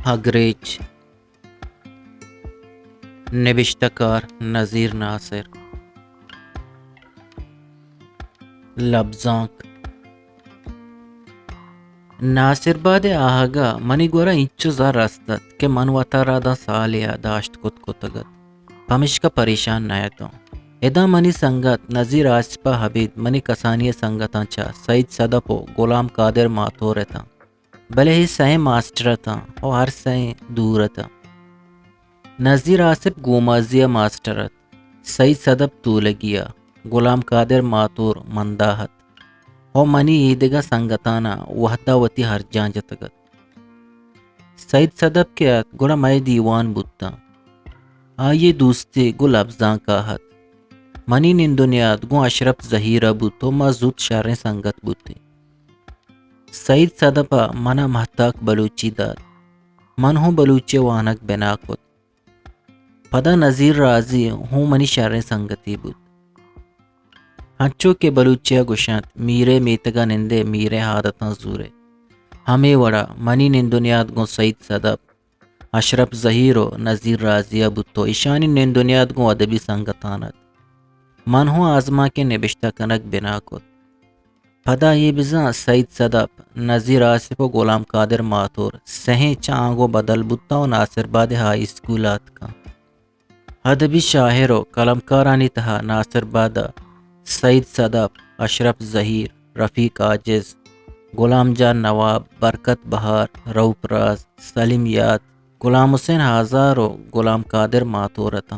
ہگریچ نوشتہ کار نذیر ناصر لبزانک ناصر باد آہگا منی گورا انچو زر استد کہ من وطارا دا سالیا داشت کت کتگت پمشکا پریشان نیتو ادا منی سنگت نذیر آسپا حبید منی کسانی سنگتاں چا سعید صدپو غلام قادر ماتور تھا بلے ہی سہیں ماسٹر تھا اور ہر سہیں دور تھا نذیر آصف گومازیہ ماسٹرت سعید صدب طولگیا غلام قادر ماتور منداحت او منی عیدگا سنگتانا وحدہ وتی ہر جان جتگت سعید صدب کے گڑا میں دیوان بودتا آئیے دوستی گل ابزاں کاہت منی نندنیات گو اشرف ظہیرہ بودتو ما زود شاریں سنگت بودتی سعید صدپا منا محتاق بلوچی داد من ہوں بلوچی وانک بنا کت پدا نذیر راضی ہوں منی شاریں سنگتی بود ہنچو کے بلوچیا گشانت میرے میتگا نندے میرے حادتاں زورے ہمیں وڑا منی نندنیات گو سعید صدب اشرف ظہیرو نذیر راضیہ بودتو ایشانی نندنیات گو ادبی سنگتانت من ہوں آزما کے نبشتہ کنک بنا کت پدا یہ بزاں سعید صدب نذیر آصف و غلام قادر ماتور سہیں چانگو بدل بودتا و ناصر باد ہائی اسکولات کا ادبی شاعر و قلمکارانی تہا ناصر بادہ سعید صدب اشرف ظہیر رفیق عاجز غلام جان نواب برکت بہار روپ راز سلیم یاد غلام حسین ہزار و غلام قادر ماتورتا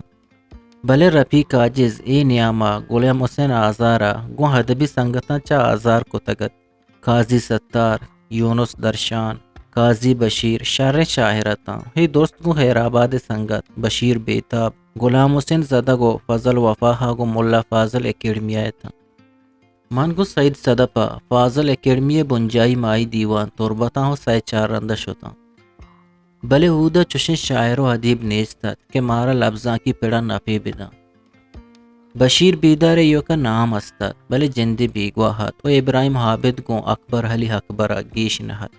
بلے رفیق عاجز اے نیاما غلام حسین آزارا گو ادبی سنگتاں چا آزار کو تگت قاضی ستار یونس درشان قاضی بشیر شر شاہرتاں ہی دوست گو حیرآباد سنگت بشیر بیتاب غلام حسین زدہ گو فضل وفاہا گو ملا فاضل اکیڈمی تھا من گو سعید صدپا فاضل اکیڈمی بنجائی مائی دیوان تربتاں ہو سائے چار رندش ہوتا بلے ہودہ چشن شاعر و ادیب نیستت کہ مارا لفظاں کی پیڑا نفی بدا بشیر بیدار یو کا نام استت بلے جندی بیگواہت و ابراہیم حابد گو اکبر حلی اکبر گیش نہت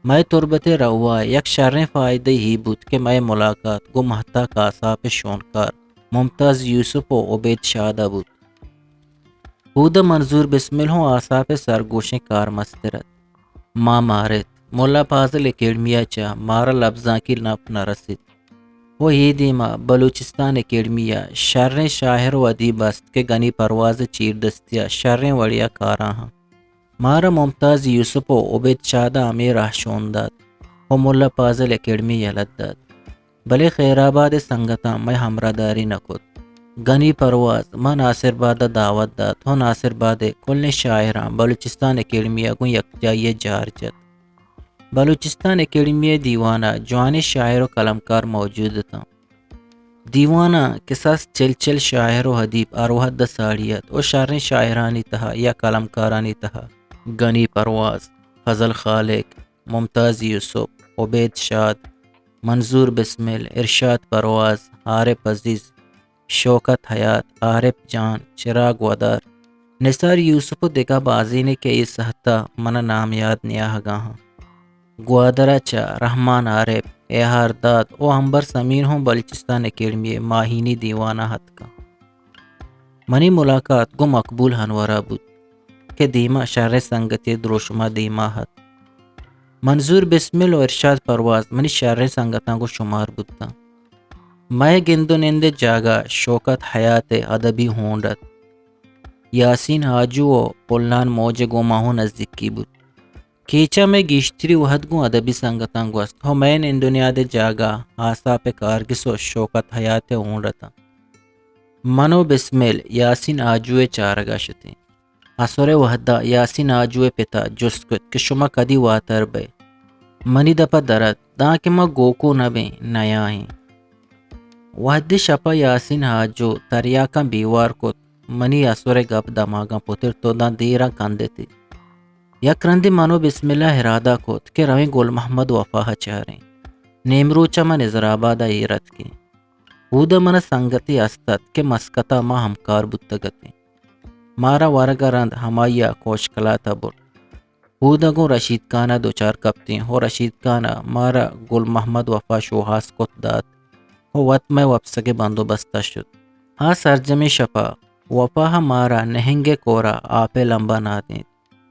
میں تربت روا یک شریں فائدہ ہی بود کہ میں ملاقات گو مہتا کاساپ شونکار ممتاز یوسف و عبید شادہ بود ہودہ منظور بسمل ہوں آصاف سرگوشیں کار مسترت ماں مارت مولا فاضل اکیڈمیا چا مارا لفظاں کی نف نہ رسید وہ یہ دیما بلوچستان اکیڈمیا شریں شاعر و ادیب است کہ گنی پرواز چیر دستیا شریں وڑیا کاراں ہاں مارا ممتاز یوسف و عبید شادہ امیر رہشون داد و مولا فاضل اکیڈمی یلد داد بلے خیرآباد سنگتاں میں ہمراہ داری نکت گنی پرواز ما ناصر بادہ دعوت داد ہو ناصر بادے کل شاعراں بلوچستان اکیڈمیا کو یکجائی جارجت بلوچستان اکیڈمی دیوانہ جوان شاعر و قلمکار موجود تھا دیوانہ قصص چل شاعر و حدیب اروحد ساڑیت و شاریں شاعرانی تہا یا قلمکارانی تہا گنی پرواز فضل خالق ممتاز یوسف عبید شاد منظور بسمل ارشاد پرواز عارف عزیز شوکت حیات عارف جان چراغ ودار نثار یوسف و دگا بازی نے کہ اس حتہ من نام یاد نیا گاہاں گوادرہ چا رحمان عارف احار داد او ہمبر سمین ہوں بلوچستان اکیڈمی ماہینی دیوانہ حت کا منی ملاقات گو مقبول ہنورہ بود کہ دیما شر سنگتی دروشما دیما حت منظور بسمل و ارشاد پرواز منی شر سنگتاں کو شمار بودتا میں گندو نند جاگا شوکت حیات ادبی ہونڈت یاسین حاجو و پلنان موج گو ماہو نزدیکی بود کیچا میں گیشتری وحد گو ادبی سنگتاں گوست ہو میں ان دنیا دے جاگا آسا پہ کارگس و شوکت حیات ہونڈتا منو بسمل یاسین آجوے چارگا شتی اسور وحدہ یاسین آجوے پتا جسکت کہ شما کدی واتر بے منی دپا درد دا کہ ما گوکو نبے نیا ہیں وحدی شپا یاسین آجو تریاکاں بیوار کت منی اسور گپ دماغاں پتر تو دا دیرا کندے تھی یک رندی منو بسم اللہ ارادہ کت کہ رویں گل محمد وفاہ چاریں نیمروچا من نظرآبادہ ایرت کی ہودہ من سنگتی استت کہ مسکتا ما ہمکار بودتگتی مارا ورگا رند ہمایا کوشکلا تبر ہودگو رشید خانہ دوچار کپتیں ہو رشید خانہ مارا گل محمد وفا شوہاس کت دات ہو وط میں وپسگے بندوبستہ شد ہاں سرجمی شپا وپا مارا نہنگے کورا آپے لمبا نادیں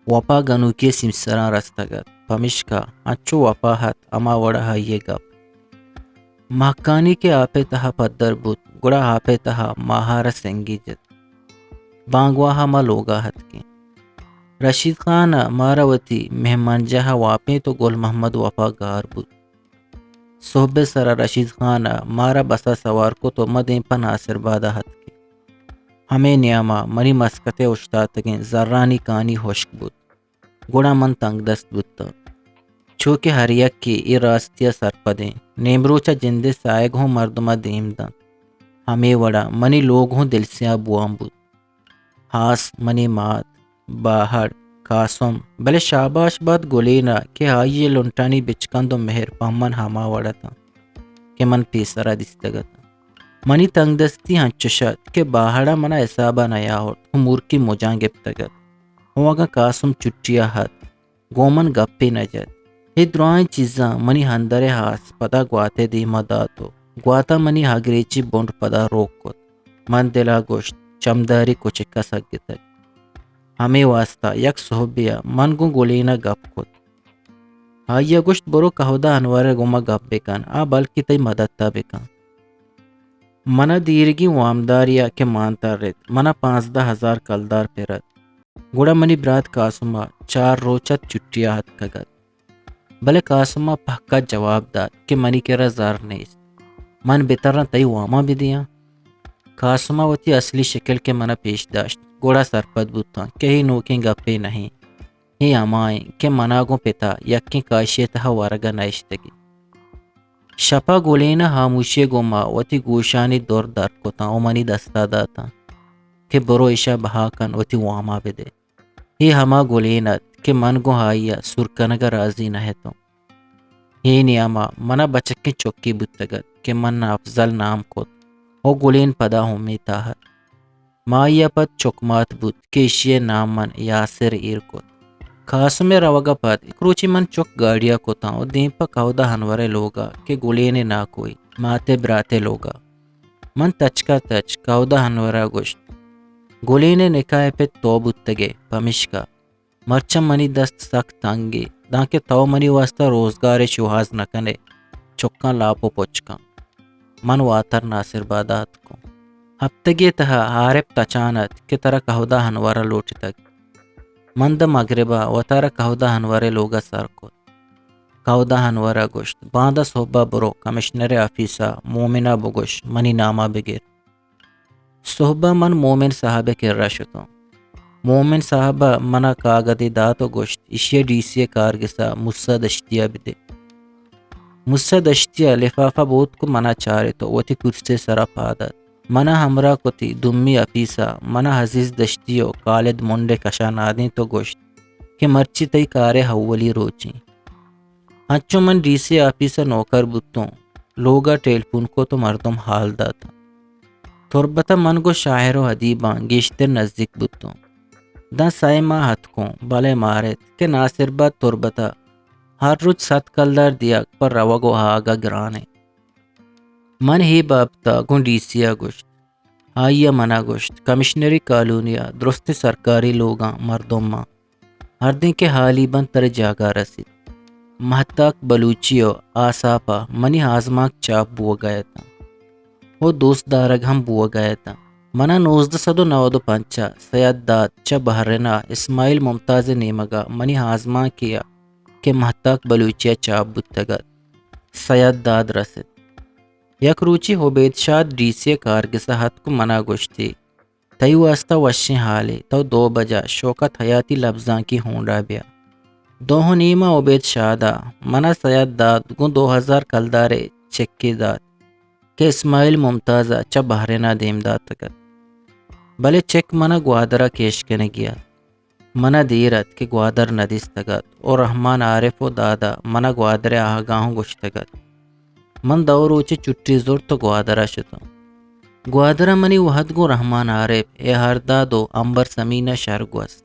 وپا گنو کے سمسراں رستگت پمشکا اچو وپا ہت اما وڑا ہائیے گپ مہکانی کے آپے تہا پدر بت گڑا آپے تہا ماہارا سنگی جت بانگواہا ما لوگا ہت کے رشید خان ماراوتی مہمان جہاں واپیں تو گل محمد وفا گار بت صحبے سرا رشید خان مارا بسا سوار کو تو مدیں پا ناصر بادہ ہت کے ہمیں نیاما منی مسکتے اشتاتگیں ذرانی کانی ہوشک بت گڑا من تنگ دست بت چوکہ ہر یک کی ای راستیا سرپدیں نیمروچا جندے سائگ ہوں مردمہ دیم دن ہمیں وڑا منی لوگ ہوں دل سیا بوام بت ہاس منی مات باہڑ قاسم بلے شاباش باد گولینا کہ آئیے لنٹانی بچکن دو مہر پہمن ہما وڑا تھا کہ من پیسرا دستگتا منی تنگ دستی ہنچشت کہ باہڑا منا حسابا نیا ہوت ہم مورکی مجان گپتگت ہوں اگا قاسم چٹیا ہت گومن گپی نجت یہ دروائیں چیزاں منی ہندرے ہاس پدا گواتے دی مداتو گواتا منی ہاگریچی بونڈ پدا روک کت من دلا گوشت چمداری کچکا سگتک ہمیں واسطہ یک صحبیا من گو گولینا گپ کت آئیا گوشت برو کہودا انوار گوما گپ بکن آ بلکی تی مددتا بکن منا دیرگی وامداریا کے مانتا رت منا 15,000 کلدار پیرت گوڑا منی برات قاسمہ 4 روچت چٹیا ہت کگت بلے قاسمہ پہکا جواب داد کہ منی کرا زار نیست من بترنا تی واما بھی دیا قاسمہ وتی اصلی شکل کے منا پیش داشت گوڑا سرپد بوتا کہ ہی نوکیں گپے نہیں ہی امائیں کہ مناگوں پتا یکی کاشیتہ ورگا نائشتگی شپا گولینا خاموشی گوما وتی گوشانی دور در کتا او منی دستا داتا کہ برو ایشا بہا کن وتی واما بدے ہی ہما گولینت کہ من گو ہائیا سرکنگا راضی نہ تو ہی نیاما منا بچکی چوکی بتگت کہ من افضل نام کت او گولین پدا ہوں میتا ہے مایا پت چکمات بت کہ اشیے نام من یاسر ایر کت قاسم روگا پت کروچی من چک گاڑیا کتا او دین پا کہودا ہنورے لوگا کہ گولین نا کوئی ماتے براتے لوگا من تچکا تچ کہودا ہنورا گوشت گولین نکائے پہ تو بتگے پمشکا مرچم منی دست سخت تنگی دانکہ تو منی واسطہ روزگار شوہاز نکنے چکاں لاپو پوچکاں من واتر ناصر بادات کو ہفتگی تہا ہارپ تچانت کہ ترا کہودا ہنوارا لوٹ تک مند مغربا و ترا کہودا ہنوارے لوگا سر کو کہودا ہنوارا گوشت باندہ صحبہ برو کمشنر آفیسا مومنہ بگوش منی نامہ بگیر صحبہ من مومن صاحب کے رشتوں مومن صاحبہ منا کاغذی داتو گوشت اشیا ڈی سی کارگسا مسا دشتیا بدے مسا دشتیا لفافہ بہت کو منا چارے تو وتی کرسے سرا پادت منا ہمراہ کتی دمی اپیسا منا حزیز دشتیو کالد منڈے کشا نادیں تو گوشت کہ مرچی تی کارے حولی روچیں ہنچو من ڈی سی آفیسا نوکر بتوں لوگا ٹیلفون کو تو مردم حال داتا تربتا من گو شاعر و حدیبان گیشتر نزدیک بتوں دا سائے ماں ہتھ کو بلے مارت کہ ناصر باد تربتا ہر روز 7 کلدار دیا پر روگو آگا گرانے من ہی بابتا گون ڈی سیا گوشت آئیا منا گوشت کمشنری کالونیا درست سرکاری لوگاں مردم ماں ہر دن کے حالی بند تر جاگا رسید مہتاک بلوچیو آساپا منی ہازماک چاپ بو گیا تھا وہ دوست دارگ ہم بو گیا تھا منا 1995 سید داد چا بحرنا اسماعیل ممتاز نیمگا منی ہازما کیا کہ مہتاک بلوچیا چاپ بتگت سید داد رسد یک روچی حبید شاد ڈی سی کارگسا ہت کو منا گوشتی تی واسطہ وشی حالے تو 2 بجا شوکت حیاتی لفظاں کی ہونڈا بیا 2 نیما عبید شادہ منا سید داد گو 2000 کلدارے چکی داد کہ اسماعیل ممتازہ چا بحرنا دیم داد تکت بلے چیک منا گوادرہ کیش کنے گیا منا دیرت کہ گوادر ندیستگت اور رحمان عارف و دادا منا گوادر آگاہوں گشتگت من دوروچے چٹی زور تو گوادرہ شتو گوادرہ منی وحد گو رحمان عارف اے ہر دادو امبر سمینہ شرگوست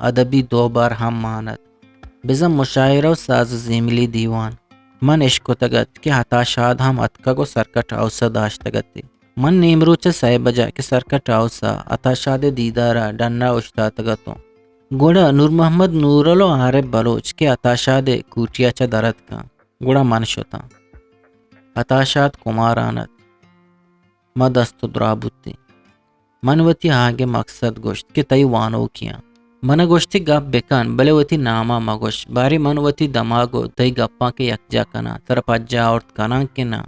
ادبی 2 بار ہم ماند بزم مشاعرہ و ساز زیملی دیوان من عشق تگت کہ حتا شاد ہم اتکا کو سرکٹ اوسا داشتگتی من نیمروچ سائے بجا کہ سرکٹ اوسا عطا شاد دیدارا ڈنا اشتا تگتوں گوڑا نور محمد نورالو عارف بلوچ کے عطا شاد کوٹیا چا درد کا گوڑا من شتا عطا شاد کمارانت مدست درابتی منوتی آگے مقصد گوشت کہ تی وانو کیا من گوشتی گپ بکن بلے وتی ناما مگوش باری منوتی دماغو تی گپاں کے یکجا کنا تر پجا اور کنان کے نا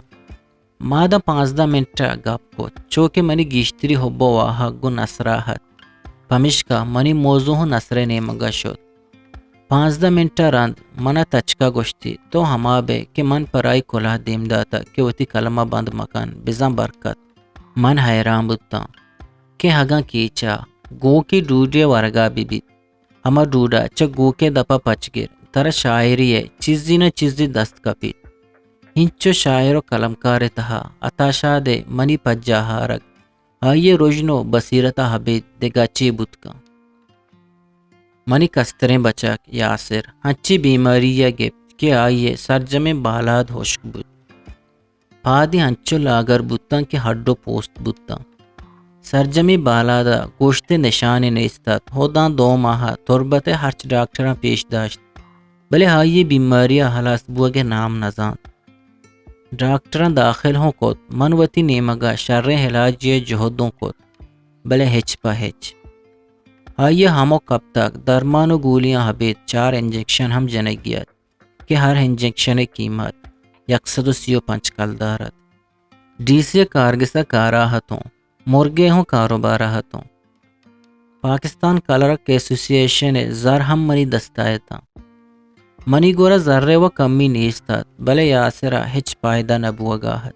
مادا 15 منٹ گپ کو چوکے منی گیشتری حب و واحق نصراحت پمشکا منی موضوع نصر نیمگا شد 15 منٹ رند منا تچکا گوشتی تو ہما بے کہ من پرائی کلہ دیم داتا کہ وتی کلمہ بند مکان بزن برکت من حیران بودتا کہ ہگاں کیچا گو کی ڈوڈے ورگا بی بیت ہما ڈوڈا چا گو کے دپا پچ گر تر شاعری ہے چیزی نہ چیزی دست کپیت ہنچو شاعر و کلمکار تہا عطا شاد منی پجا ہارک آئیے روجنو بصیرتا حبید دگاچی بود کا منی کستریں بچاک یاسر ہنچی بیماری یا گپت کہ آئیے سرجم بالاد ہوشک بود پادی ہنچو لاگر بودتاں کہ ہڈو پوست بودتاں سرجمی بالادا گوشت نشان نیستت ہوداں 2 ماہ تربت ہرچ ڈاکٹراں پیش داشت بلے آئیے بیماریاں حلاس بوگے نام نزان ڈاکٹراں داخل ہوں کوت منوتی نیمگا شر علاج یہ جہدوں کوت بلے ہچ پا ہچ آئیے ہمو کب تک درمان و گولیاں حبیت 4 انجیکشن ہم جنگیت کہ ہر انجیکشن قیمت 135 کلدارت ڈی سی کارگسا کاراہتوں مرگے ہوں کاروبارہتوں پاکستان کلرک ایسوسییشن زر ہم منی دستایتا منی گورا ذرے و کمی نیستات بلے یاسرہ ہچ پائدہ نبوگاہت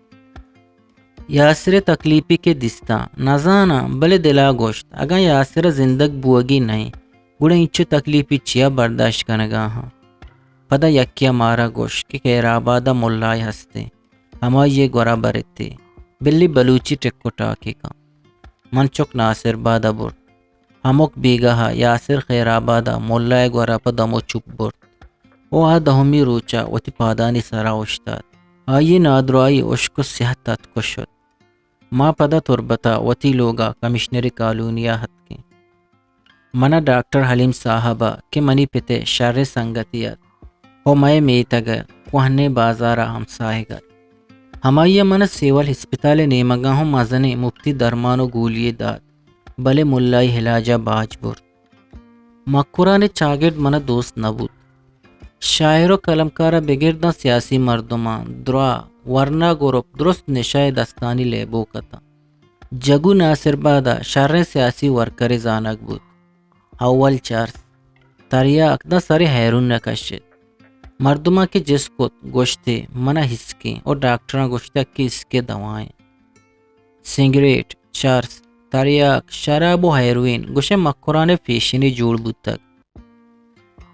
یاسر تکلیفی کے دستا نزانا بلے دلا گوشت اگا یاسر زندگ بوگی نہیں گوڑا انچو تکلیفی چیا برداشت کنگا ہاں پدا یکیا مارا گوشت کہ کیرآبادہ ملائی ہستے ہما یہ گورا برتے بلی بلوچی ٹکو ٹاکی کا من چک ناصر بادا برد ہموک بیگاہا یاسر خیرآبادہ ملائے گورا پا دمو چپ برد او آ دہمی روچا وتی پادانی سرا اشتاد آئی نادرائی اشکو صحت تت کو شد ما پدا تربتا وتی لوگا کمشنری کالونیا حد کے منا ڈاکٹر حلیم صاحبہ کہ منی پتے شر سنگتیت ہو مئے میتگا کوہنے بازارا ہمسائے ہمائی من سیول ہسپتال نیمگا ہوں مزنے مفتی درمان و گولی داد بلے ملائی ہلاجہ باج بر مکورا نے چاگٹ من دوست نبود شاعر و کلمکارا بگرداں سیاسی مردمان درا ورنہ گروپ درست نشائے دستانی لے بوکتا جگو ناصر بادا شر سیاسی ورکر زانک بود اول چارس تریا اکدا سر حیرون نکشت مردمہ کے جس کو گوشتے منہ ہسکیں اور ڈاکٹراں گوشتہ کی اس کے دوائیں سنگریٹ چرس تریاک شراب و ہیروین گوشے مکران فیشنی جوڑ بود تک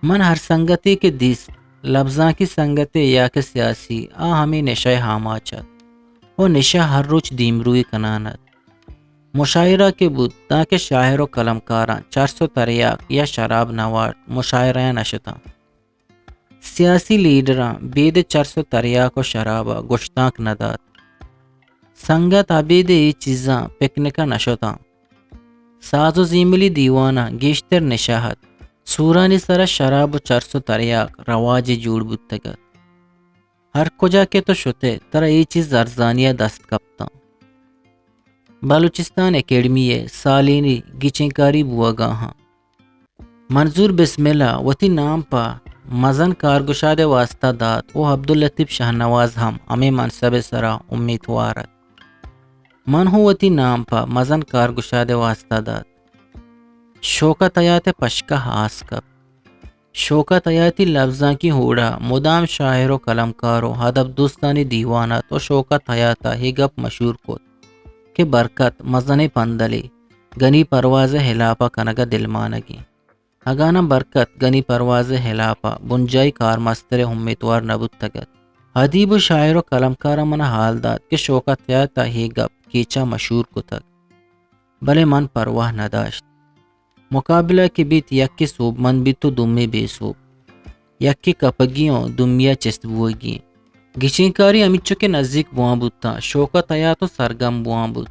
من ہر سنگتی کے دیس لفظاں کی سنگتے یا کہ سیاسی ہمیں نشہ ہاما چت وہ نشہ ہر روچ دیمروی کنانت مشاعرہ کے بود تاکہ شاعر و کلمکاراں 400 تریاک یا شراب نوار مشاعرہ نشتاں سیاسی لیڈراں بید 400 تریاک و شرابہ گشتاک ندات سنگت عبید ای چیزاں پکنکا نشتاں ساز و زیملی دیوانا گیشتر نشاہت سورانی سر شراب و 400 تریاک رواج جوڑ بودتگت ہر کجا کے تو شتے ترا ای چیز زرزانیہ دست کپتا بلوچستان اکیڈمی سالینی گیچنکاری بوگا ہاں منظور بسم اللہ وتی نام پا مزن کارگشاد واسطہ دات او عبداللطیف شاہنواز ہم ہمیں منصب سرا امیدوارت من ہو وتی نام پا مزن کارگشاد واسطہ دات شوکت حیات پشکا ہاس کب شوکت حیاتی لفظاں کی ہوڑا مدام شاعر و کلمکارو ہدب دوستانی دیوانت و شوکت حیاتہ ہی گپ مشہور کو کہ برکت مزن پندلی گنی پرواز ہلاپا کنگا دلمانگی اگانا برکت گنی پرواز ہلاپا بنجائی کار مستر امیدوار نبود تگت ادیب و شاعر و کلمکارا من حال داد کہ شوکت حیاتہ ہی گپ کیچا مشہور کو تک بلے من پرواہ نداشت مقابلہ کے بیت یکی صوب من بیت تو دمی بے صوب یکی کپگیوں دمیا چست بوگی گچین کاری امیچو کے نزدیک بوان بوتا شوکت آیا تو سرگم بوان بود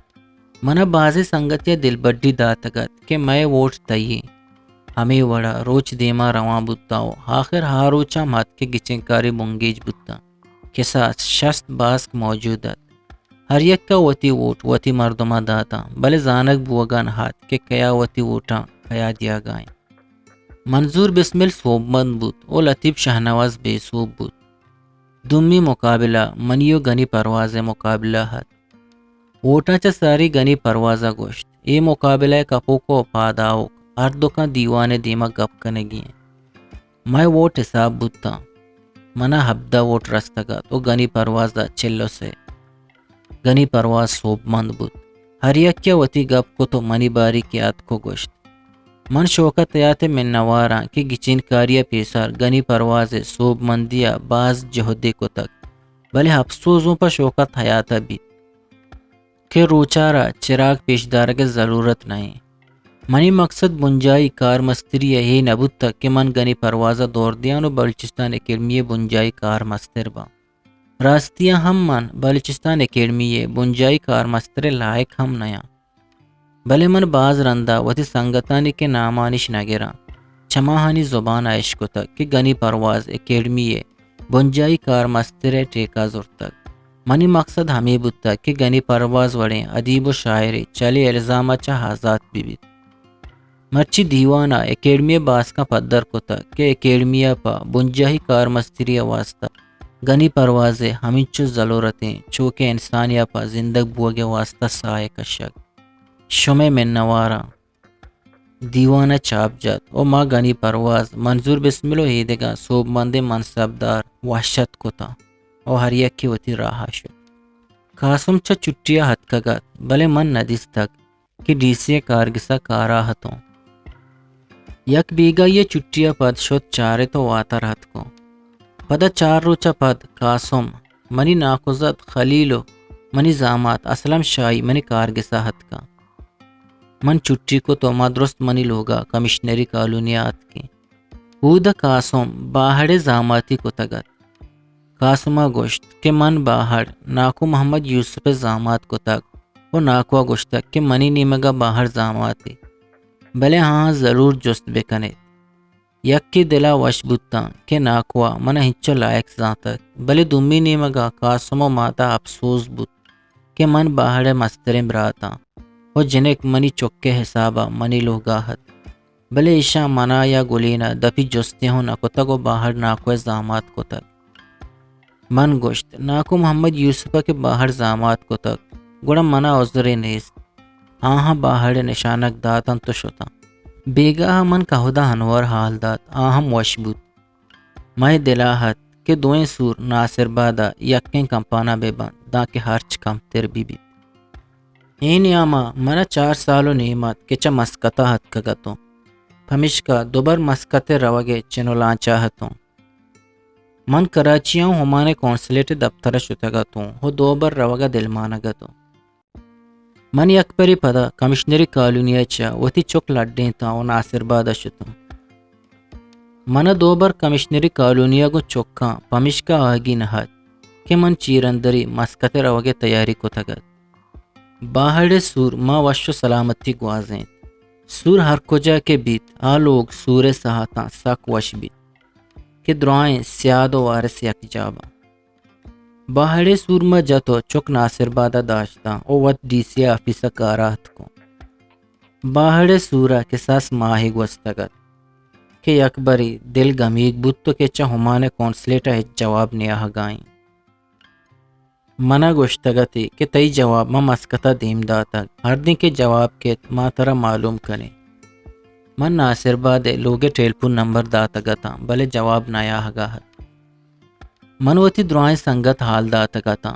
منا بازی سنگت یا دل بڈی داتگت کہ میں ووٹ تئی ہمیں وڑا روچ دیما روان بوتا ہو آخر ہاروچا مات کے گچین کاری بنگیج بوتا کے ساتھ شست باسک موجودت ہر یک کا وتی ووٹ وتی مردمہ داتا بلے زانک بوگان ہاتھ کہ کیا وتی ووٹاں کیا دیا گائیں منظور بسمل صوب مند بود او لطیف شہنواز بے صوب بود دمی مقابلہ منیو گنی پرواز مقابلہ ہت ووٹاں چا ساری گنی پروازہ گوشت اے مقابلہ کپو کو پاداؤ اردو کا دیوانے دیما گپ کنگی میں ووٹ حساب بودتا منا ہبدہ ووٹ رستگا تو گنی پرواز دا چلو سے گنی پرواز صوب مند بود ہر یک کیا وتی گپ کو تو منی باری کیات کو گوشت من شوکت یات من نواراں کہ گچین کاریا پیسار گنی پرواز صوب مندیا باز جہدے کو تک بلے افسوسوں پر شوکت حیاتہ بیت کہ روچارا چراغ پیشدار کے ضرورت نہیں منی مقصد بنجائی کار مستری ہے نبود تک کہ من گنی پروازہ دور دیانو بلوچستان اکیڈمی بنجائی کار مستر با راستیاں ہم من بلوچستان اکیڈمی بنجائی کار مستر لائق ہم نیا بلے من باز رندہ وتی سنگتانی کے نامانش نگرا چماہانی زبان عائش کو تک کہ گنی پرواز اکیڈمی بنجائی کار مستر ٹیکا زور تک منی مقصد ہمیں بودتا کہ گنی پرواز وڑیں ادیب و شاعری چلے الزامہ چا حضات بیت مرچی دیوانہ اکیڈمی باس کا پدر کو تک کہ اکیڈمی پا بنجائی کار مستری واسطہ گنی پروازے ہمیں چو ضرورتیں چونکہ انسانیہ پا زندگ بوگے واسطہ سائے کشک شمع من نوارا دیوانہ چاپ جات او ماں گنی پرواز منظور بسملو ہیدگا صوب مند منصب دار وحشت کو تا او ہر یک کی وتی راہا شد قاسم چا چٹیا ہتھ کگات بلے من ندیس تک کہ ڈیسی کارگسا کارا ہتوں یک بیگا یہ چٹیا پد شد چارے تو واتر ہتھ کو پدا چار روچا پد قاسم منی ناکوزت خلیلو منی زامات اسلم شاہی منی کارگسا ہتھ کا من چٹی کو تو مدرست منی لوگا کمشنری کالونیات کی ہود قاسم باہڑ زاماتی کو تگت قاسمہ گوشت کہ من باہر ناکو محمد یوسف زامات کو تک وہ ناکوا گوشت کہ منی نیمگا باہر زاماتی بلے ہاں ضرور جست بکنے یک کی دلا وش بوتا کہ ناکوا من ہنچو لائق ذاتک بلے دمی نیمگا قاسم و ماتا افسوس بود کہ من باہر مسترم براتا وہ جنک منی چکے حسابا منی لوگاہت بلے عشاء منا یا گلینا دپی جستے ہوں نکو تگو باہر ناکو زامات کو تک من گوشت ناکو محمد یوسفہ کے باہر زامات کو تک گوڑا منا عذر نیست آہاں باہر نشانک داتن تو شتا بیگاہ من کہودا ہنور حال دات آہم وش بود میں دلاہت کہ دوئیں سور ناصر بادا یکیں کمپانا بے بند دا کہ ہرچ کم تر بی بی این یاما منا 4 سالو نیمات کہ چا مسکتا ہت کگتوں پھمشکا دوبر مسکتے روگے چنو لانچاہتوں من کراچیاں ہمانے کونسلیٹ دفتر شتگتوں ہو دوبر روگا دلمانگتوں من یک پری پدا کمشنری کالونیا چا وتی چوک لڈیں تاؤ ناصر بادا شتوں من دوبر کمشنری کالونیا کو چوکاں پمشکا آگی نہت کہ من چیرندری مسکتے روگے تیاری کو تگت باہر سور ما وشو سلامتی گوازیں سور ہر کجا کے بیت آ لوگ سور سہاتاں سک وش بیت کہ درائیں سیاد و وارس یک جابا باہر سور ما جاتو چک ناصر بادا داشتا او وط ڈی سی آفیسا کارات کو باہر سورا کے ساس ماہی گوستگت کہ یک بری دل گمیگ بود تو کہ چا ہمانے کونسلیٹا ہیچ جواب نیاہ گائیں منا گوشتگتی کہ تئی جواب ما مسکتا دیم داتا ہر دن کے جواب کے ما ترا معلوم کریں من ناصر بادے لوگے ٹیلفون نمبر داتا گتا بلے جواب نایا ہگاہت منوتی درائیں سنگت حال داتا گتا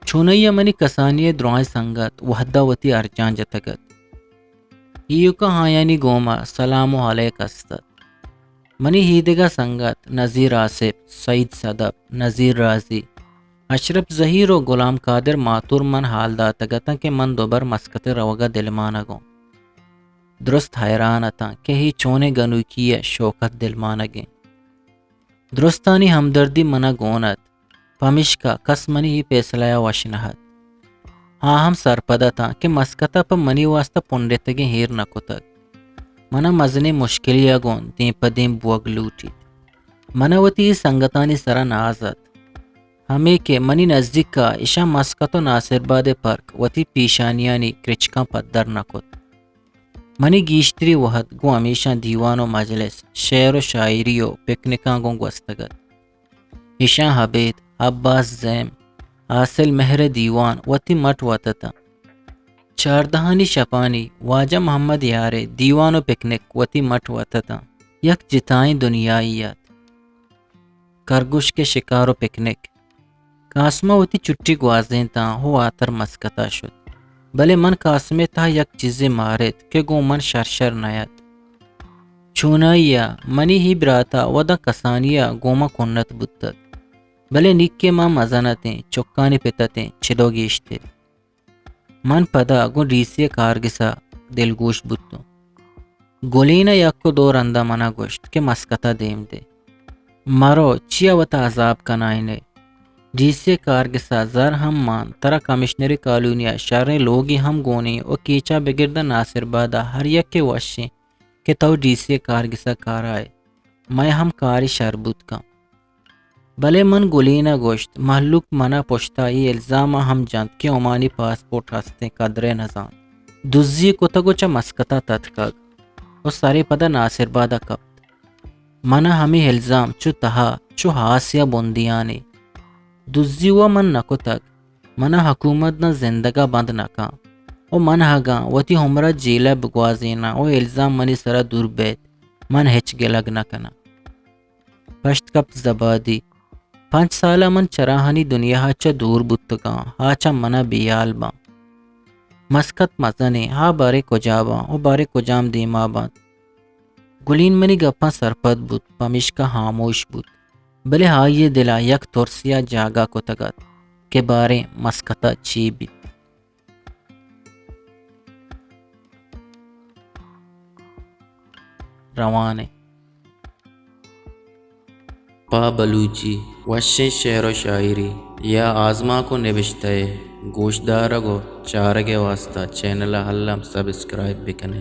چھونئی منی کسانی درائیں سنگت وحدہ وتی ارچان جتگت ایو کا ہاں یعنی گوما سلام علیک استت منی ہیدگا سنگت نذیر آصف سعید صدب نذیر رازی اشرف ظہیر و غلام قادر ماتور من حال داتا گتا کہ من دوبر مسکت روگا دلمانا گو درست حیران تھا کہ ہی چونے گنو کی شوکت دل مانگیں درستانی ہمدردی منہ گونت پمش کا کس منی ہی پیسلایا وشنہت ہاں ہم سرپدا تھا کہ مسکتا پا منی واسطہ پنڈتگیں ہیر نکوتک منہ مزنے مشکلیا گون دیں پدیں بوگ لوٹی منہ وتی سنگتانی سرا نازت ہمیں کہ منی نزدیک کا اشا مسکتو ناصر باد پرک وتی پیشانیانی کرچکاں پدر نکوت منی گیشتری وحد گو ہمیشہ دیوان و مجلس شعر و شاعری و پکنکاں گو گوستگت اشا حبید عباس زیم حاصل مہر دیوان وتی مٹ وطتا چاردہانی شپانی واجہ محمد یارے دیوان و پکنک وتی مٹ وطتا یک جتائیں دنیایات کرگش کے شکار و پکنک قاسمہ وتی چٹی گوازیں تا ہو آتر مسکتا شد بلے من قاسمے تھا یک چیزیں مارت کہ گو من شرشر نیت چونائیا منی ہی براتا ودا کسانیا گوما کنت بودت بلے نکے ماں مزانتیں چکانی پتتیں چلو گیشتے من پدا گو ریسی کارگسا دلگوش بودتو گولینا یک کو دور اندہ منا گوشت کہ مسکتا دیم دے مرو چیا وتا عذاب کنائنے ریسی کارگسا زر ہم مان ترا کمشنری کالونیا شہریں لوگی ہم گونی او کیچا بگردہ ناصر بادا ہر یک کے وشیں کہ تو ریسی کارگسا کارائے میں ہم کاری شربت کا بلے من گلینا گوشت محلوک منا پوشتا ای الزامہ ہم جانت کہ عمانی پاسپورٹ ہستے قدرے نزان دزی کتگوچا مسکتا تتکاگ او سارے پدا ناصر بادا کپت منا ہمیں الزام چو تہا چو ہاسیا بندیانے دزی و من نکو تک منا حکومت نہ زندگا بند نکا او من ہگا وتی ہمرا جیلہ بگوازینا او الزام منی سرا دور بیت من ہچ گلگ نکنا پشت کپ زبادی 5 سالہ من چراہنی دنیا ہاچا دور بتگا ہاچا منا بیال با مسکت مزنے ہا بارے کجابا او بارے کجام دیما با گلین منی گپا سرپد بود پمش کا خاموش بود بلے ہائیے دلا یک ترسیا جاگا کو تگت کے بارے مسکتا چی بھی روانے پا بلوچی وشیں شعر و شاعری یا آزما کو نبشتے گوشدارگو چارگے واسطہ چینل حلم سبسکرائب بکنے